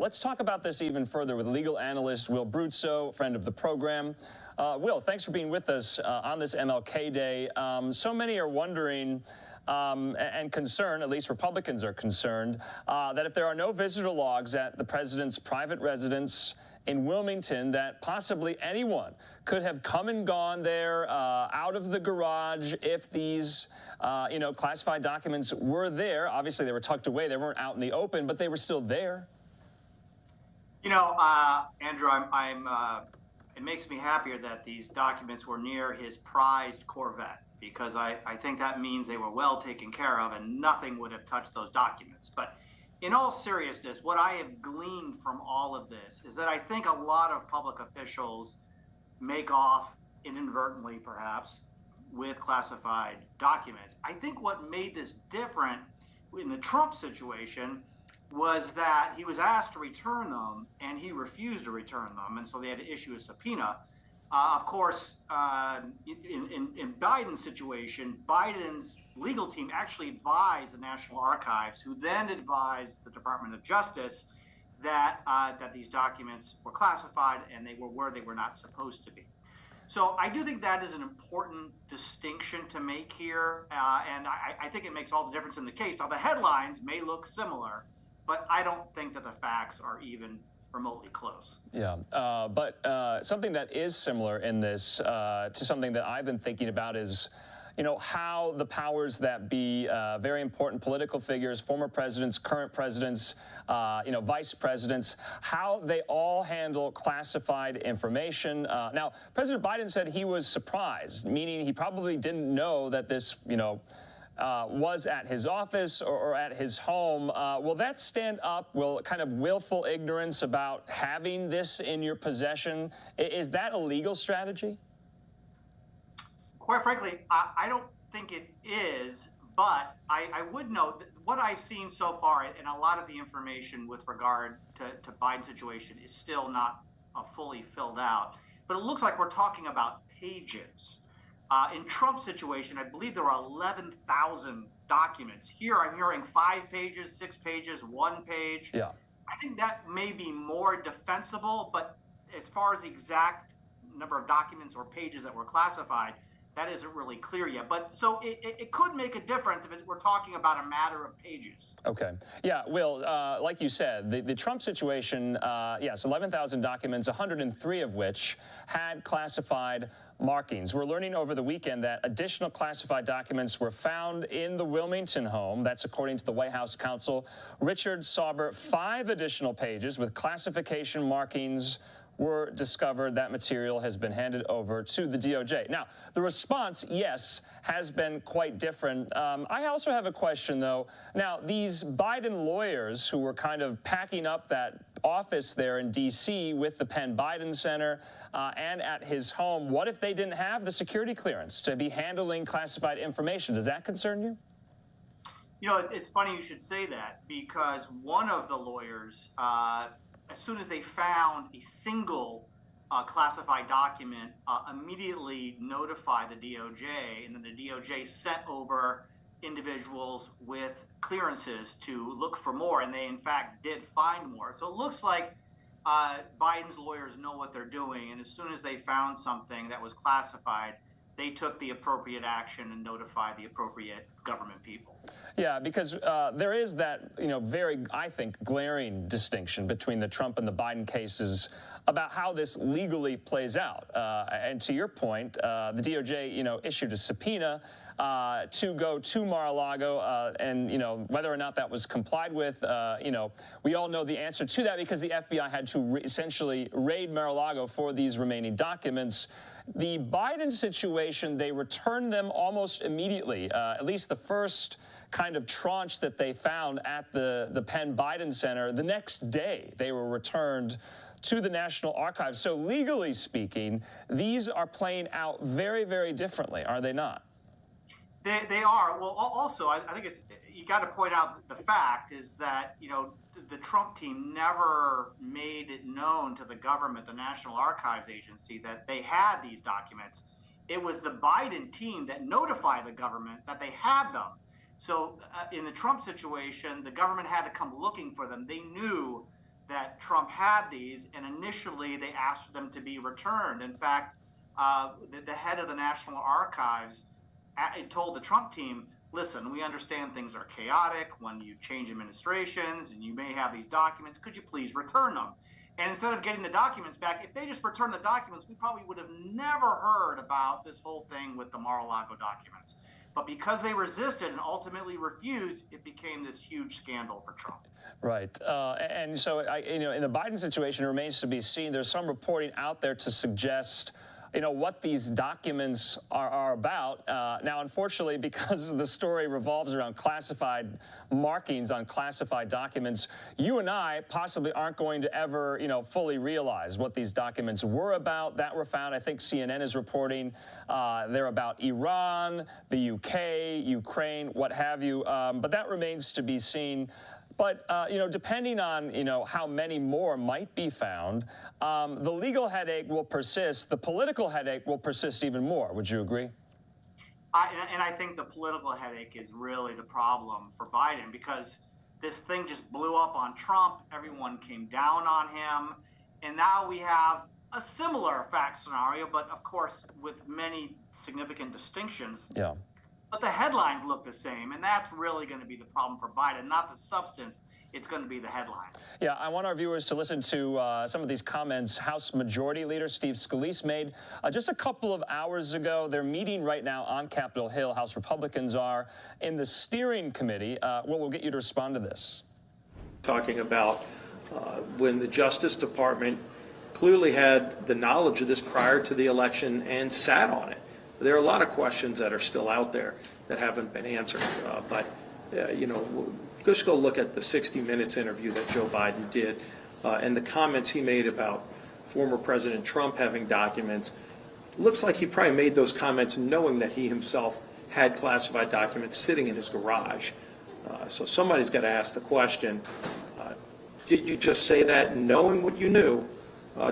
let's talk about this even further with legal analyst Will Bruzzo, friend of the program. Will, thanks for being with us on this MLK Day. So many are wondering and concerned, at least Republicans are concerned, that if there are no visitor logs at the president's private residence in Wilmington, that possibly anyone could have come and gone there out of the garage if these classified documents were there. Obviously, they were tucked away. They weren't out in the open, but they were still there. Andrew, it makes me happier that these documents were near his prized Corvette, because I think that means they were well taken care of and nothing would have touched those documents. But in all seriousness, what I have gleaned from all of this is that I think a lot of public officials make off inadvertently, perhaps, with classified documents. I think what made this different in the Trump situation was that he was asked to return them and he refused to return them, and so they had to issue a subpoena. Of course, in Biden's situation, Biden's legal team actually advised the National Archives, who then advised the Department of Justice that these documents were classified and they were where they were not supposed to be. So I do think that is an important distinction to make here, and I think it makes all the difference in the case. Now, the headlines may look similar, but I don't think that the facts are even remotely close. Yeah, but something that is similar in this to something that I've been thinking about is, how the powers that be, very important political figures, former presidents, current presidents, vice presidents, how they all handle classified information. Now, President Biden said he was surprised, meaning he probably didn't know that this, was at his office or at his home. Will that stand up? Will kind of willful ignorance about having this in your possession, is that a legal strategy? Quite frankly, I don't think it is, but I would note that what I've seen so far, and a lot of the information with regard to Biden's situation is still not fully filled out, but it looks like we're talking about pages. In Trump's situation, I believe there are 11,000 documents. Here, I'm hearing 5 pages, 6 pages, 1 page. Yeah. I think that may be more defensible, but as far as the exact number of documents or pages that were classified, that isn't really clear yet. But so it could make a difference if we're talking about a matter of pages. Okay. Yeah, Will, like you said, the Trump situation, yes, 11,000 documents, 103 of which had classified markings. We're learning over the weekend that additional classified documents were found in the Wilmington home. That's according to the White House counsel, Richard Sauber. 5 additional pages with classification markings were discovered. That material has been handed over to the DOJ. Now, the response, yes, has been quite different. I also have a question, though. Now, these Biden lawyers who were kind of packing up that office there in D.C. with the Penn Biden Center and at his home, what if they didn't have the security clearance to be handling classified information? Does that concern you? It's funny you should say that, because one of the lawyers, as soon as they found a single classified document, immediately notified the DOJ, and then the DOJ sent over individuals with clearances to look for more, and they in fact did find more. So it looks like Biden's lawyers know what they're doing, and as soon as they found something that was classified, they took the appropriate action and notified the appropriate government people. Yeah, because there is that, very, I think, glaring distinction between the Trump and the Biden cases about how this legally plays out. And to your point, the DOJ, issued a subpoena to go to Mar-a-Lago, and whether or not that was complied with, we all know the answer to that, because the FBI had to essentially raid Mar-a-Lago for these remaining documents. The Biden situation, they returned them almost immediately, at least the first kind of tranche that they found at the Penn Biden Center. The next day, they were returned to the National Archives. So legally speaking, these are playing out very, very differently, are they not? They are. Well, also, I think you got to point out the fact is that, the Trump team never made it known to the government, the National Archives Agency, that they had these documents. It was the Biden team that notified the government that they had them. So in the Trump situation, the government had to come looking for them. They knew that Trump had these, and initially they asked for them to be returned. In fact, the head of the National Archives told the Trump team, listen, we understand things are chaotic when you change administrations and you may have these documents. Could you please return them? And instead of getting the documents back, if they just returned the documents, we probably would have never heard about this whole thing with the Mar-a-Lago documents. But because they resisted and ultimately refused, it became this huge scandal for Trump. Right. And so, in the Biden situation, it remains to be seen. There's some reporting out there to suggest what these documents are about. Now, unfortunately, because the story revolves around classified markings on classified documents, you and I possibly aren't going to ever, fully realize what these documents were about that were found. I think CNN is reporting they're about Iran, the UK, Ukraine, what have you. But that remains to be seen. But, depending on, how many more might be found, the legal headache will persist. The political headache will persist even more. Would you agree? And I think the political headache is really the problem for Biden, because this thing just blew up on Trump. Everyone came down on him. And now we have a similar fact scenario, but of course, with many significant distinctions. Yeah. But the headlines look the same, and that's really going to be the problem for Biden, not the substance. It's going to be the headlines. Yeah, I want our viewers to listen to some of these comments House Majority Leader Steve Scalise made just a couple of hours ago. They're meeting right now on Capitol Hill. House Republicans are in the steering committee. We'll get you to respond to this. Talking about when the Justice Department clearly had the knowledge of this prior to the election and sat on it. There are a lot of questions that are still out there that haven't been answered. Just go look at the 60 Minutes interview that Joe Biden did and the comments he made about former President Trump having documents. Looks like he probably made those comments knowing that he himself had classified documents sitting in his garage. So somebody's got to ask the question, did you just say that knowing what you knew?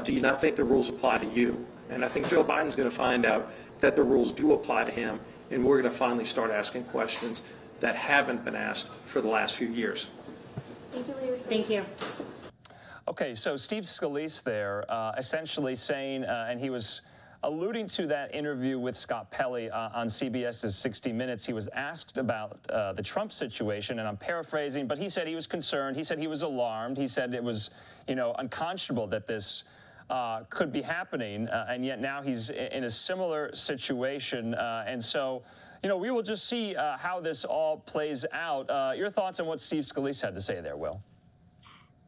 Do you not think the rules apply to you? And I think Joe Biden's going to find out that the rules do apply to him, and we're going to finally start asking questions that haven't been asked for the last few years. Thank you, Leader. Thank you. Okay, so Steve Scalise there essentially saying, and he was alluding to that interview with Scott Pelley on CBS's 60 Minutes. He was asked about the Trump situation, and I'm paraphrasing, but he said he was concerned. He said he was alarmed. He said it was, unconscionable that this could be happening, and yet now he's in a similar situation. And so, we will just see how this all plays out. Your thoughts on what Steve Scalise had to say there, Will?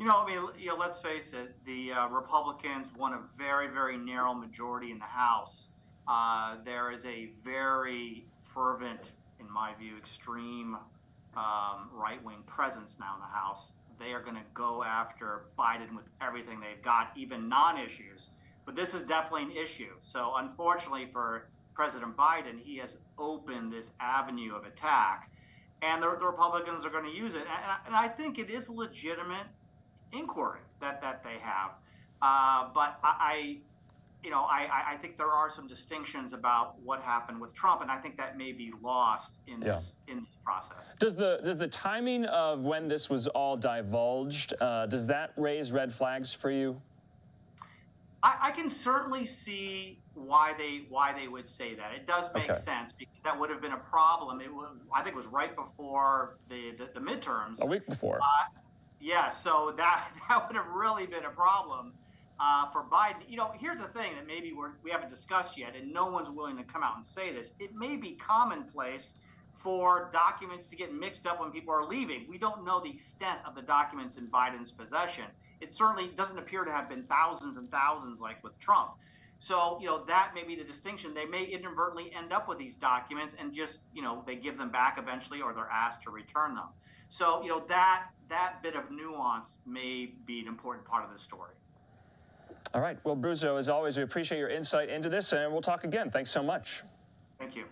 Let's face it, the Republicans won a very, very narrow majority in the House. There is a very fervent, in my view, extreme right-wing presence now in the House. They are going to go after Biden with everything they've got, even non-issues. But this is definitely an issue. So unfortunately for President Biden, he has opened this avenue of attack, and the Republicans are going to use it. And I think it is legitimate inquiry that they have. But I think there are some distinctions about what happened with Trump, and I think that may be lost in this process. Does the timing of when this was all divulged, does that raise red flags for you? I can certainly see why they would say that. It does make sense, because that would have been a problem. I think it was right before the midterms. A week before. So that would have really been a problem for Biden. Here's the thing that maybe we haven't discussed yet, and no one's willing to come out and say this. It may be commonplace for documents to get mixed up when people are leaving. We don't know the extent of the documents in Biden's possession. It certainly doesn't appear to have been thousands and thousands like with Trump. So, that may be the distinction. They may inadvertently end up with these documents and just, they give them back eventually, or they're asked to return them. So, that bit of nuance may be an important part of the story. All right. Well, Bruzzo, as always, we appreciate your insight into this, and we'll talk again. Thanks so much. Thank you.